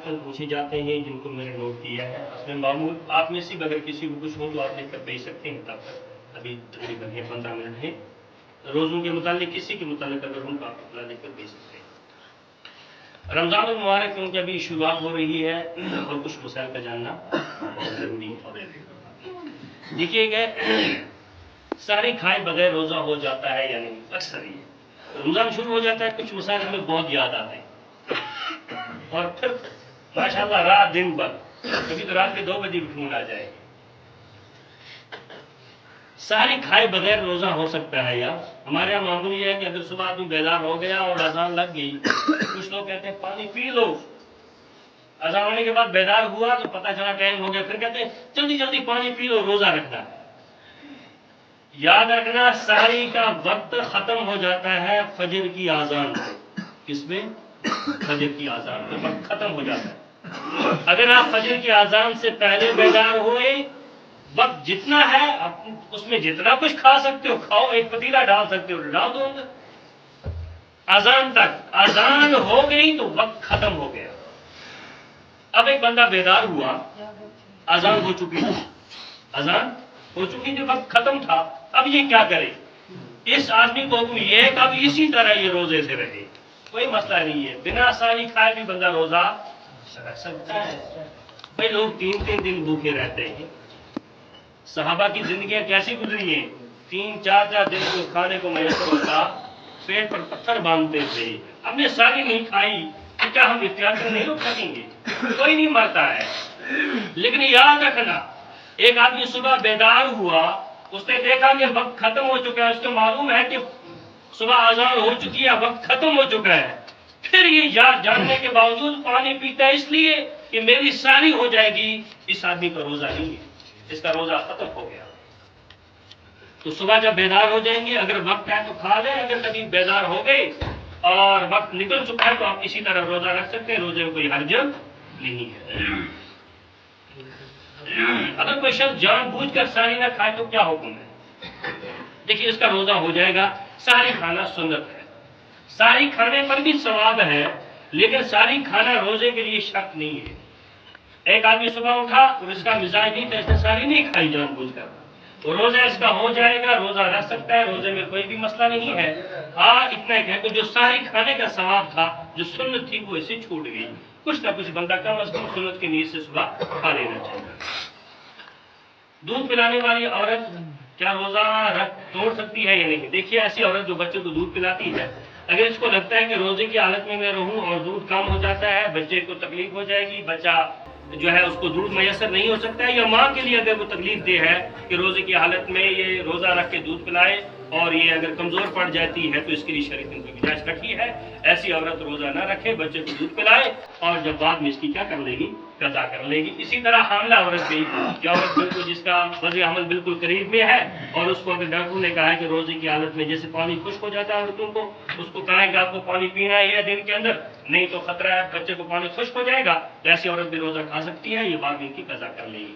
Question پوچھے جاتے ہیں جن کو میں نے نوٹ کیا ہے. اس میں معمول آپ میں سے اگر کسی کو کچھ ہو تو آپ لکھ کر بھیج سکتے ہیں. تب تک ابھی تقریباً 15 منٹ ہیں. روزوں کے متعلق کسی کے متعلق اگر ہوں تو آپ اپنا لکھ کر بھیج سکتے ہیں. رمضان المبارک کیونکہ ابھی شروعات ہو رہی ہے اور کچھ مسائل کا جاننا بہت ضروری ہے. دیکھیے کہ ساری کھائے بغیر روزہ ہو جاتا ہے یا نہیں. اکثر یہ رمضان شروع ہو جاتا ہے کچھ مسائل ہمیں بہت یاد آتے ہیں اور پھر ماشاءاللہ رات دن بھر کبھی تو رات کے 2 بجے بھی فون آ جائے. ساری کھائے بغیر روزہ ہو سکتا ہے یا ہمارے یہاں معمول یہ ہے کہ اگر صبح آدمی بیدار ہو گیا اور اذان لگ گئی کچھ لوگ کہتے ہیں پانی پی لو. اذان ہونے کے بعد بیدار ہوا تو پتہ چلا ٹائم ہو گیا پھر کہتے ہیں جلدی جلدی پانی پی لو روزہ رکھنا. یاد رکھنا سحری کا وقت ختم ہو جاتا ہے فجر کی اذان سے. کس میں؟ فجر کی اذان سے وقت ختم ہو جاتا ہے. اگر آپ فجر کی اذان سے پہلے بیدار ہوئے وقت جتنا ہے اس میں جتنا کچھ کھا سکتے ہو کھاؤ. ایک پتیلا ڈال سکتے ہو ڈال دو اندر. اذان تک اذان ہو گئی تو وقت ختم ہو گیا. اب ایک بندہ بیدار ہوا اذان ہو چکی اذان ہو چکی جو وقت ختم تھا. اب یہ کیا کرے؟ اس آدمی کو حکم یہ ہے کہ اب اسی طرح یہ روزے سے رہے. کوئی مسئلہ نہیں ہے. بنا ساری کھائے بھی بندہ روزہ رکھ سکتا ہے. بھائی لوگ 3 دن بھوکے رہتے ہیں. صحابہ کی زندگیاں کیسی گزری ہیں؟ 3-4 دن کو کھانے کو میسر ہوتا پیٹ پر پتھر باندھتے تھے. ہم نے ساری نہیں کھائی تو کیا ہم اختیار کر نہیں روک سکیں گے؟ کوئی نہیں مرتا ہے. لیکن یاد رکھنا ایک آدمی صبح بیدار ہوا اس نے دیکھا کہ وقت ختم ہو چکا ہے. اس کو معلوم ہے کہ صبح اذان ہو چکی ہے وقت ختم ہو چکا ہے. پھر یہ یاد جاننے کے باوجود پانی پیتا ہے اس لیے کہ میری ساری ہو جائے گی. اس آدمی کا روزہ نہیں ہے. اس کا روزہ ختم ہو گیا. تو صبح جب بیدار ہو جائیں گے اگر وقت ہے تو کھا لیں. اگر کبھی بیدار ہو گئے اور وقت نکل چکا ہے تو آپ اسی طرح روزہ رکھ سکتے ہیں. روزے میں کوئی حرج نہیں ہے. اگر کوئی شخص جان بوجھ کر ساری نہ کھائے تو کیا حکم ہے؟ دیکھیے اس کا روزہ ہو جائے گا. ساری کھانا سنت ہے. ساری کھانے پر بھی ثواب ہے لیکن ساری کھانا روزے کے لیے شرط نہیں ہے. ایک آدمی صبح اٹھا اور اس کا مزاج نہیں تھا اس نے ساری نہیں کھائی جان بوجھ کر تو روزہ اس کا ہو جائے گا. روزہ رکھ سکتا ہے. روزے میں کوئی بھی مسئلہ نہیں ہے. ہاں اتنا ہے کہ جو ساری کھانے کا ثواب تھا جو سنت تھی وہ اسے چھوٹ گئی. کچھ نہ کچھ بندہ کم از کم سنت کی نیت سے صبح کھا لینا چاہیے. دودھ پلانے والی عورت کیا روزہ توڑ سکتی ہے یا نہیں؟ دیکھیے ایسی عورت جو بچے کو دودھ پلاتی ہے اگر اس کو لگتا ہے کہ روزے کی حالت میں رہوں اور دودھ کم ہو جاتا ہے بچے کو تکلیف ہو جائے گی بچہ جو ہے اس کو دودھ میسر نہیں ہو سکتا ہے یا ماں کے لیے اگر وہ تکلیف دہ ہے کہ روزے کی حالت میں یہ روزہ رکھ کے دودھ پلائے اور یہ اگر کمزور پڑ جاتی ہے تو اس کے لیے شریعت نے گنجائش رکھی ہے. ایسی عورت روزہ نہ رکھے بچے کو دودھ پلائے اور جب بعد میں اس کی کیا کر لے گی؟ قضا کر لے گی. اسی طرح حاملہ عورت بھی کہ عورت بالکل جس کا وضع حمل بالکل قریب میں ہے اور اس کو اگر ڈاکٹر نے کہا ہے کہ روزے کی حالت میں جیسے پانی خشک ہو جاتا ہے عورتوں کو اس کو کہا ہے کہ آپ کو پانی پینا ہے دن کے اندر نہیں تو خطرہ ہے بچے کو پانی خشک ہو جائے گا تو ایسی عورت بھی روزہ کھا سکتی ہے. یہ بعد میں کی قضا کر لے گی.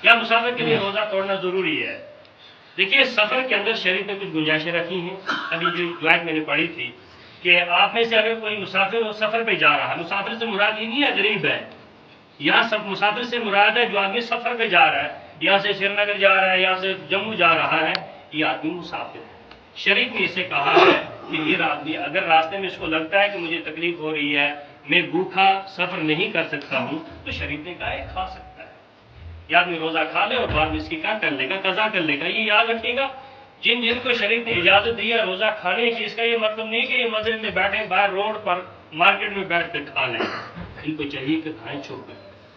کیا مسافر کے لیے روزہ توڑنا ضروری ہے؟ دیکھیے سفر کے اندر شریعت نے کچھ گنجائشیں رکھی ہیں. ابھی جو آیت میں نے پڑھی تھی کہ آپ میں سے اگر کوئی مسافر سفر پہ جا رہا ہے مسافر سے مراد یہ نہیں ہے غریب ہے. یہاں سب مسافر سے مراد ہے جو آدمی سفر پہ جا رہا ہے. یہاں سے سری نگر جا رہا ہے یہاں سے جموں جا رہا ہے یہ آدمی مسافر ہے. شریعت نے اسے کہا ہے کہ یہ آدمی اگر راستے میں اس کو لگتا ہے کہ مجھے تکلیف ہو رہی ہے میں بھوکا سفر نہیں کر سکتا ہوں تو شریعت نے کہا ہے کھا سکتا ہے. یہ آدمی روزہ کھا لے اور بعد میں اس کی کیا کر لے گا؟ قضا کر لے گا. یہ یاد رکھیے گا جن کو شریعت نے اجازت دی ہے روزہ کھانے کی اس کا یہ مطلب نہیں کہ یہ مسجد میں بیٹھے باہر روڈ پر مارکیٹ میں بیٹھ کر کھا لیں. ان کو چاہیے کہ کھائیں چھپ کر.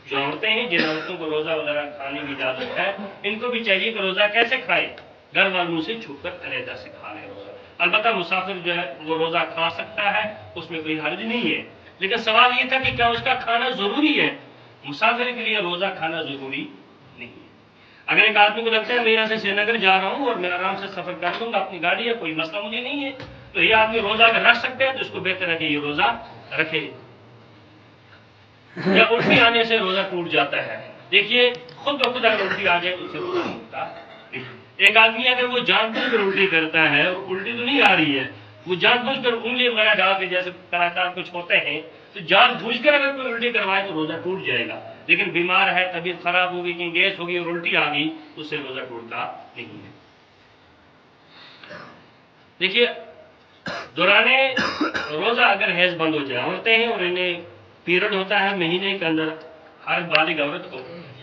جو عورتیں ہیں جن عورتوں کو روزہ وغیرہ کھانے کی اجازت ہے ان کو بھی چاہیے کہ روزہ کیسے کھائے؟ گھر والوں سے چھپ کر علیحدہ سے کھا لیں روزہ. البتہ مسافر جو ہے وہ روزہ کھا سکتا ہے اس میں کوئی حرج نہیں ہے. لیکن سوال یہ تھا کہ کیا اس کا کھانا ضروری ہے؟ مسافر کے لیے روزہ کھانا ضروری نہیں ہے. اگر ایک آدمی کو لگتا ہے میں یہاں سے سری نگر جا رہا ہوں اور میں آرام سے سفر کر لوں گا اپنی گاڑی ہے کوئی مسئلہ مجھے نہیں ہے تو یہ آدمی روزہ اگر رکھ سکتے ہیں تو اس کو بہتر ہے کہ یہ روزہ رکھے. یا الٹی آنے سے روزہ ٹوٹ جاتا ہے. دیکھیے خود بخود اگر الٹی آ جائے تو اسے روزہ ٹوٹتا. ایک آدمی اگر وہ جان کر الٹی کرتا ہے اور الٹی تو نہیں آ رہی ہے وہ جان بوجھ کر انگلی وغیرہ ڈال کے جیسے کلاکار کچھ ہوتے ہیں تو جان بوجھ کر اگر کوئی الٹی کروائے تو روزہ ٹوٹ جائے گا. لیکن بیمار ہے, طبیعت خراب ہوگی, کہیں گیس ہوگی اور الٹی آ گئی, اس سے روزہ ٹوٹتا نہیں ہے. دیکھیے دوران روزہ اگر حیض بند ہو جائے, عورتیں ہیں اور انہیں پیریڈ ہوتا ہے مہینے کے اندر, ہر بالغ عورت کو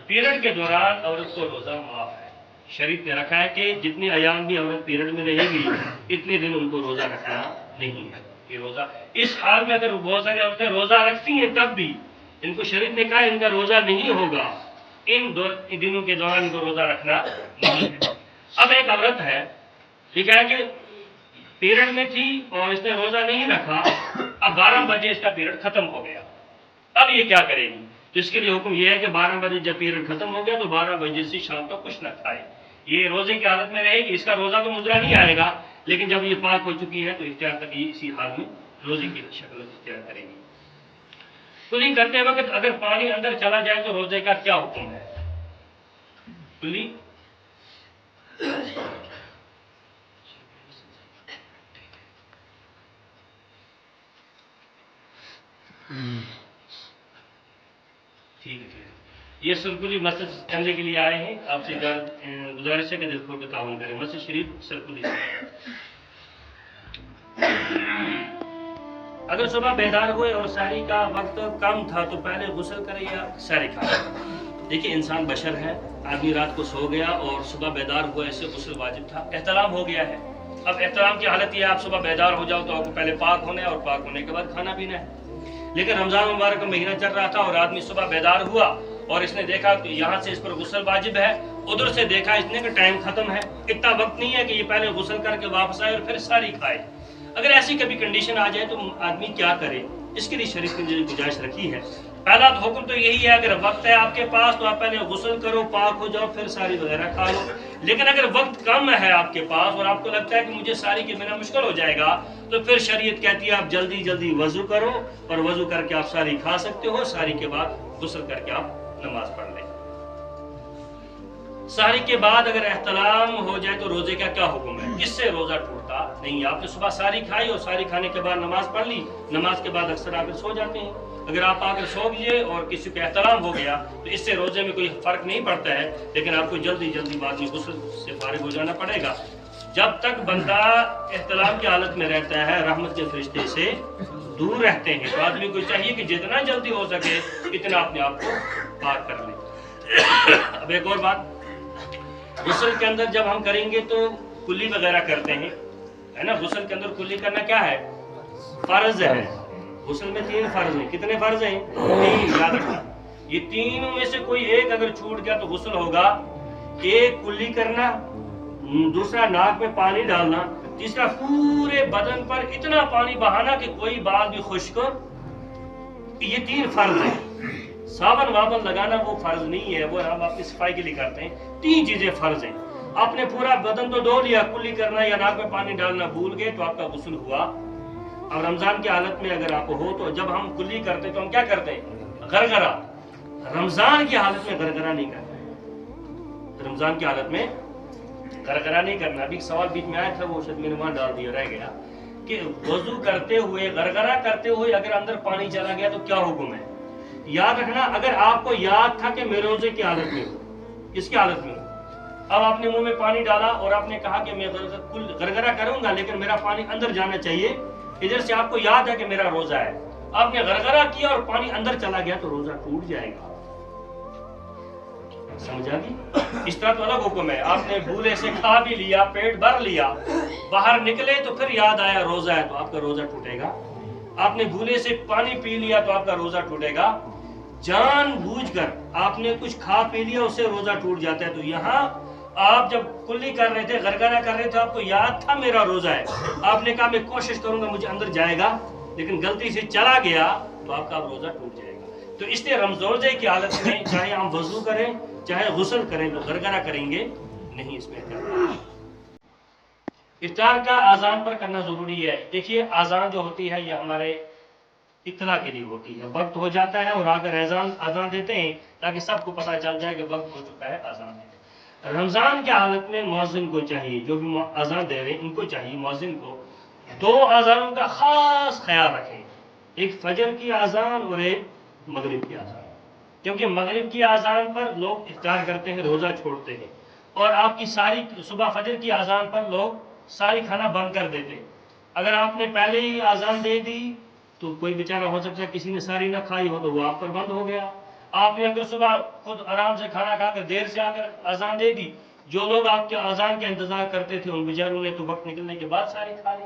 پیریڈ کے دوران عورت کو روزہ معاف ہے. شریعت نے رکھا ہے کہ جتنے ایام بھی عورت پیریڈ میں رہے گی اتنے دن ان کو روزہ رکھنا نہیں ہے. یہ روزہ اس حال میں اگر بہت ساری عورتیں روزہ رکھتی ہیں تب بھی ان کو شریعت نے کہا ان کا روزہ نہیں ہوگا, ان دنوں کے دوران ان کو روزہ رکھنا نہیں ہے. اب ایک عورت ہے, ٹھیک ہے, کہ پیریڈ میں تھی اور اس نے روزہ نہیں رکھا, اب 12 بجے اس کا پیریڈ ختم ہو گیا, اب یہ کیا کرے گی؟ تو اس کے لیے حکم یہ ہے کہ 12 بجے جب پیریڈ ختم ہو گیا تو 12 بجے سے شام تک کچھ نہ کھائے. یہ روزے کی حالت میں رہے گی, اس کا روزہ تو مجرا نہیں آئے گا, لیکن جب یہ پاک ہو چکی ہے تو اختیار تک یہ اسی حال میں روزے کی شکل اختیار کرے گی. کلی کرتے وقت اگر پانی اندر چلا جائے تو روزے کا کیا حکم ہے؟ کلی ٹھیک ہے, یہ سرکلی مسجد کرنے کے لیے آئے ہیں, آپ سے گزارش ہے کہ دل کو تعاون کریں. مسجد شریف سرکلی سے اگر صبح بیدار ہوئے اور سحری کا وقت کم تھا تو پہلے غسل کرے یا سحری کھائے؟ دیکھیے انسان بشر ہے, آدمی رات کو سو گیا اور صبح بیدار ہوا, ایسے غسل واجب تھا, احتلام ہو گیا ہے. اب احتلام کی حالت یہ ہے آپ صبح بیدار ہو جاؤ تو آپ کو پہلے پاک ہونا ہے اور پاک ہونے کے بعد کھانا پینا ہے. لیکن رمضان مبارک کا مہینہ چل رہا تھا اور آدمی صبح بیدار ہوا اور اس نے دیکھا کہ یہاں سے اس پر غسل واجب ہے, ادھر سے دیکھا اس نے کہ ٹائم ختم ہے, اتنا وقت نہیں ہے کہ یہ پہلے غسل کر کے واپس آئے اور پھر ساری کھائے. اگر ایسی کبھی کنڈیشن آ جائے تو آدمی کیا کرے؟ اس کے لیے شریعت نے گنجائش رکھی ہے. پہلا تو حکم تو یہی ہے اگر وقت ہے آپ کے پاس تو آپ پہلے غسل کرو, پاک ہو جاؤ, پھر ساری وغیرہ کھا لو. لیکن اگر وقت کم ہے آپ کے پاس اور آپ کو لگتا ہے کہ مجھے ساری کے بنا مشکل ہو جائے گا تو پھر شریعت کہتی ہے آپ جلدی جلدی وضو کرو اور وضو کر کے آپ ساری کھا سکتے ہو. ساری کے بعد غسل کر کے آپ نماز پڑھ لیں. سحری کے بعد اگر احتلام ہو جائے تو روزے کا کیا حکم ہے؟ اس سے روزہ ٹوٹتا نہیں. آپ نے صبح سحری کھائی اور سحری کھانے کے بعد نماز پڑھ لی, نماز کے بعد اکثر آ کر سو جاتے ہیں. اگر آپ آ کر سو گئے اور کسی کو احتلام ہو گیا تو اس سے روزے میں کوئی فرق نہیں پڑتا ہے, لیکن آپ کو جلدی جلدی بعد میں غسل سے فارغ ہو جانا پڑے گا. جب تک بندہ احتلام کی حالت میں رہتا ہے رحمت کے فرشتے سے دور رہتے ہیں, تو آدمی کو چاہیے کہ جتنا جلدی ہو سکے اتنا اپنے آپ کو پاک کر لیں. اب ایک اور بات, غسل کے اندر جب ہم کریں گے تو کلی وغیرہ کرتے ہیں, ہے نا. غسل کے اندر کلی کرنا کیا ہے؟ فرض ہے. غسل میں 3 فرض ہیں. کتنے فرض ہیں؟ 3. یاد رکھنا, یہ تینوں میں سے کوئی ایک اگر چھوٹ گیا تو غسل ہوگا. ایک کلی کرنا, دوسرا ناک میں پانی ڈالنا, تیسرا پورے بدن پر اتنا پانی بہانا کہ کوئی بال بھی خشک. یہ 3 فرض ہیں. صابن وابن لگانا وہ فرض نہیں ہے, وہ ہم اپنی صفائی کے لیے کرتے ہیں. 3 چیزیں فرض ہیں. آپ نے پورا بدن تو دھو لیا, کلی کرنا یا ناک میں پانی ڈالنا بھول گئے تو آپ کا غسل ہوا. اب رمضان کی حالت میں اگر آپ ہو تو جب ہم کلی کرتے تو ہم کیا کرتے ہیں؟ گرگرا. رمضان کی حالت میں گرگرا نہیں کرنا. رمضان کی حالت میں گرگرا نہیں کرنا. ابھی سوال بیچ میں آیا تھا, وہ شاید میں نے وہاں ڈال دیا, رہ گیا, کہ وضو کرتے ہوئے گرگرا کرتے ہوئے اگر اندر پانی چلا گیا تو کیا حکم ہے؟ یاد رکھنا, اگر آپ کو یاد تھا کہ میں روزے کی حالت میں ہوں, کس کی حالت میں ہوں, اب آپ نے منہ میں پانی ڈالا اور آپ نے کہا کہ میں گرگرا کروں گا لیکن میرا پانی اندر جانا چاہیے, ادھر سے آپ کو یاد ہے کہ میرا روزہ ہے, آپ نے گرگرا کیا اور پانی اندر چلا گیا تو روزہ ٹوٹ جائے گا. سمجھا گی؟ اس طرح تو الگ حکم ہے. آپ نے بھولے سے کھا بھی لیا, پیٹ بھر لیا, باہر نکلے تو پھر یاد آیا روزہ ہے تو آپ کا روزہ ٹوٹے گا. آپ نے بھولے سے پانی پی لیا تو آپ کا روزہ ٹوٹے گا. جان بوجھ کر آپ نے کچھ کھا پی لیا اس سے روزہ ٹوٹ جاتا ہے. تو یہاں آپ جب کلی کر رہے تھے, گرگرا کر رہے تھے, آپ کو یاد تھا میرا روزہ ہے, آپ نے کہا میں کوشش کروں گا مجھے اندر جائے گا, لیکن غلطی سے چلا گیا تو آپ کا روزہ ٹوٹ جائے گا. تو اس لیے روزے کی حالت میں چاہے ہم وضو کریں چاہے غسل کریں تو گرگرا کریں گے نہیں. اس میں افطار کا اذان پر کرنا ضروری ہے. دیکھیے اذان جو ہوتی ہے یہ ہمارے اطلاع کے لیے ہوتی ہے. وقت ہو جاتا ہے اور اگر اذان دیتے ہیں تاکہ سب کو پتہ چل جائے کہ وقت ہو چکا ہے, اذان ہے. رمضان کی حالت میں مؤذن کو چاہیے, جو بھی اذان دے رہے ہیں ان کو چاہیے مؤذن کو دو اذانوں کا خاص خیال رکھیں، ایک فجر کی اذان اور ایک مغرب کی اذان، کیونکہ مغرب کی اذان پر لوگ افطار کرتے ہیں، روزہ چھوڑتے ہیں، اور آپ کی ساری صبح فجر کی اذان پر لوگ ساری کھانا بند کر دیتے ہیں۔ اگر آپ نے پہلے ہی اذان دے دی تو کوئی بیچارہ ہو سکتا ہے کسی نے ساری نہ کھائی ہو تو وہ آپ پر بند ہو گیا۔ آپ نے اگر صبح خود آرام سے کھانا کھا کر دیر سے آ کر اذان دے دی، جو لوگ آپ کے اذان کا انتظار کرتے تھے ان بیچاروں نے تو وقت نکلنے کے بعد ساری کھا لی۔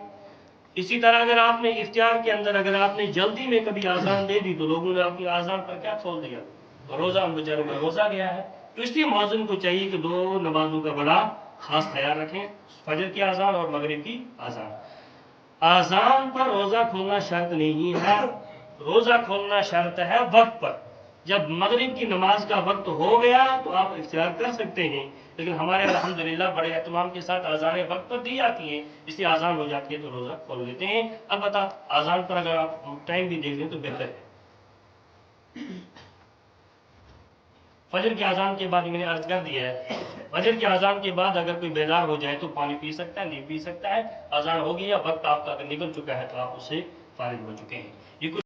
اسی طرح اگر آپ نے افطار کے اندر اگر آپ نے جلدی میں کبھی اذان دے دی تو لوگوں نے آپ کی اذان پر کیا کھول دیا، روزہ ان بیچاروں کا روزہ گیا ہے۔ تو اس لیے مؤذن کو چاہیے کہ دو نمازوں کا بڑا خاص خیال رکھیں، فجر کی اذان اور مغرب کی اذان۔ اذان پر روزہ کھولنا شرط نہیں ہے، روزہ کھولنا شرط ہے وقت پر۔ جب مغرب کی نماز کا وقت ہو گیا تو آپ افطار کر سکتے ہیں، لیکن ہمارے الحمدللہ بڑے اہتمام کے ساتھ اذانیں وقت پر دی جاتی ہیں، اس لیے اذان ہو جاتی ہے تو روزہ کھول لیتے ہیں۔ البتہ اذان پر اگر آپ ٹائم بھی دیکھ لیں تو بہتر ہے۔ فجر کی اذان کے بعد میں نے عرض کر دیا ہے، فجر کی اذان کے بعد اگر کوئی بیدار ہو جائے تو پانی پی سکتا ہے، نہیں پی سکتا ہے۔ اذان ہوگی یا وقت آپ کا اگر نکل چکا ہے تو آپ اس سے فارغ ہو چکے ہیں۔ یہ کچھ